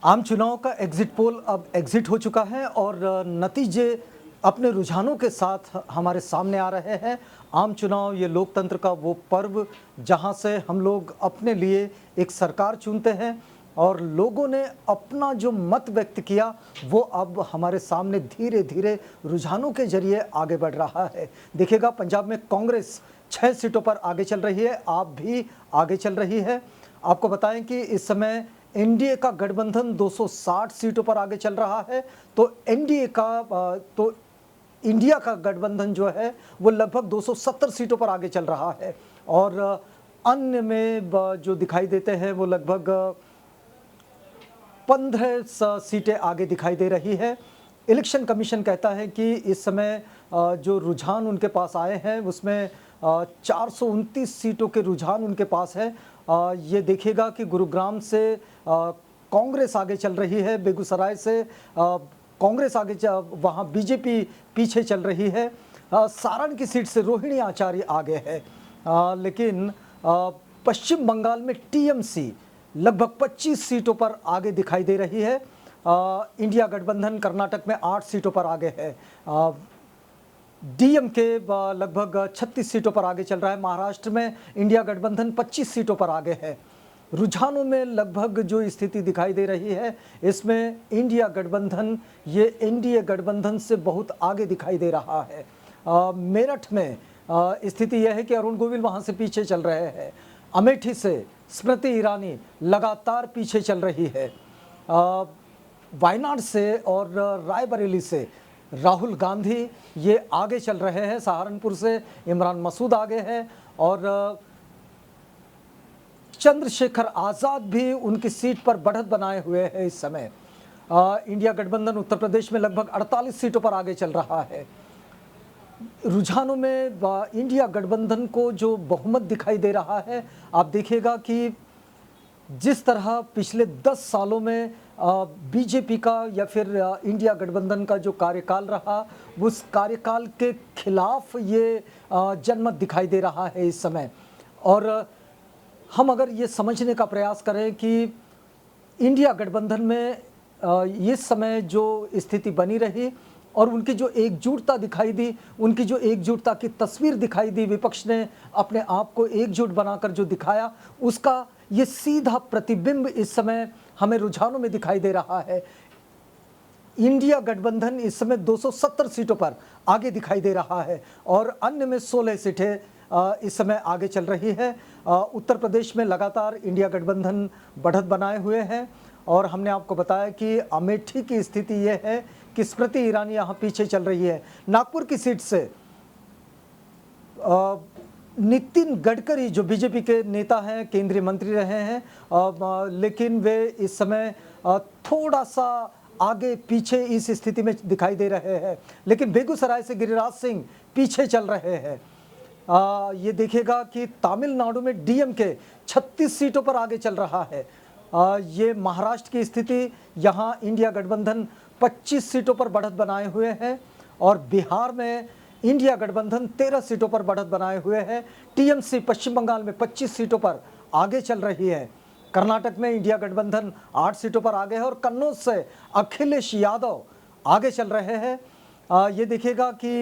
आम चुनाव का एग्जिट पोल अब एग्जिट हो चुका है और नतीजे अपने रुझानों के साथ हमारे सामने आ रहे हैं। आम चुनाव ये लोकतंत्र का वो पर्व जहां से हम लोग अपने लिए एक सरकार चुनते हैं और लोगों ने अपना जो मत व्यक्त किया वो अब हमारे सामने धीरे धीरे रुझानों के जरिए आगे बढ़ रहा है। देखिएगा, पंजाब में कांग्रेस 6 सीटों पर आगे चल रही है, आप भी आगे चल रही है। आपको बताएं कि इस समय एनडीए का गठबंधन 260 सीटों पर आगे चल रहा है, तो इंडिया का गठबंधन जो है वो लगभग 270 सीटों पर आगे चल रहा है और अन्य में जो दिखाई देते हैं वो लगभग 15 सीटें आगे दिखाई दे रही है। इलेक्शन कमीशन कहता है कि इस समय जो रुझान उनके पास आए हैं उसमें 429 सीटों के रुझान उनके पास है। ये देखिएगा कि गुरुग्राम से कांग्रेस आगे चल रही है, बेगूसराय से कांग्रेस आगे, वहाँ बीजेपी पीछे चल रही है। सारण की सीट से रोहिणी आचार्य आगे है, लेकिन पश्चिम बंगाल में टीएमसी लगभग 25 सीटों पर आगे दिखाई दे रही है। इंडिया गठबंधन कर्नाटक में 8 सीटों पर आगे है। डीएमके लगभग 36 सीटों पर आगे चल रहा है। महाराष्ट्र में इंडिया गठबंधन 25 सीटों पर आगे है। रुझानों में लगभग जो स्थिति दिखाई दे रही है इसमें इंडिया गठबंधन ये एनडीए गठबंधन से बहुत आगे दिखाई दे रहा है। मेरठ में स्थिति यह है कि अरुण गोविल वहाँ से पीछे चल रहे हैं। अमेठी से स्मृति ईरानी लगातार पीछे चल रही है। वायनाड से और रायबरेली से राहुल गांधी ये आगे चल रहे हैं। सहारनपुर से इमरान मसूद आगे है और चंद्रशेखर आज़ाद भी उनकी सीट पर बढ़त बनाए हुए हैं इस समय। इंडिया गठबंधन उत्तर प्रदेश में लगभग 48 सीटों पर आगे चल रहा है। रुझानों में इंडिया गठबंधन को जो बहुमत दिखाई दे रहा है, आप देखिएगा कि जिस तरह पिछले 10 सालों में बीजेपी का या फिर इंडिया गठबंधन का जो कार्यकाल रहा, उस कार्यकाल के खिलाफ ये जनमत दिखाई दे रहा है इस समय। और हम अगर ये समझने का प्रयास करें कि इंडिया गठबंधन में इस समय जो स्थिति बनी रही और उनकी जो एकजुटता दिखाई दी, उनकी जो एकजुटता की तस्वीर दिखाई दी, विपक्ष ने अपने आप को एकजुट बनाकर जो दिखाया, उसका ये सीधा प्रतिबिंब इस समय हमें रुझानों में दिखाई दे रहा है। इंडिया गठबंधन इस समय 270 सीटों पर आगे दिखाई दे रहा है और अन्य में 16 सीटें इस समय आगे चल रही है। उत्तर प्रदेश में लगातार इंडिया गठबंधन बढ़त बनाए हुए हैं और हमने आपको बताया कि अमेठी की स्थिति यह है कि स्मृति ईरानी यहाँ पीछे चल रही है। नागपुर की सीट से नितिन गडकरी जो बीजेपी के नेता हैं, केंद्रीय मंत्री रहे हैं, लेकिन वे इस समय थोड़ा सा आगे पीछे इस स्थिति में दिखाई दे रहे हैं। लेकिन बेगूसराय से गिरिराज सिंह पीछे चल रहे हैं। ये देखिएगा कि तमिलनाडु में डीएमके 36 सीटों पर आगे चल रहा है। ये महाराष्ट्र की स्थिति, यहाँ इंडिया गठबंधन 25 सीटों पर बढ़त बनाए हुए हैं और बिहार में इंडिया गठबंधन 13 सीटों पर बढ़त बनाए हुए हैं। टीएमसी पश्चिम बंगाल में 25 सीटों पर आगे चल रही है। कर्नाटक में इंडिया गठबंधन 8 सीटों पर आगे है और कन्नौज से अखिलेश यादव आगे चल रहे हैं। ये देखिएगा कि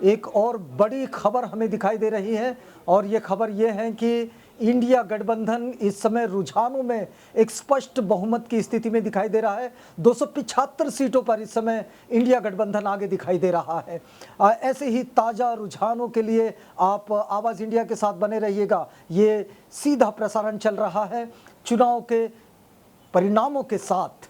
एक और बड़ी खबर हमें दिखाई दे रही है और ये खबर ये है कि इंडिया गठबंधन इस समय रुझानों में एक स्पष्ट बहुमत की स्थिति में दिखाई दे रहा है। 275 सीटों पर इस समय इंडिया गठबंधन आगे दिखाई दे रहा है। ऐसे ही ताज़ा रुझानों के लिए आप आवाज़ इंडिया के साथ बने रहिएगा। ये सीधा प्रसारण चल रहा है चुनाव के परिणामों के साथ।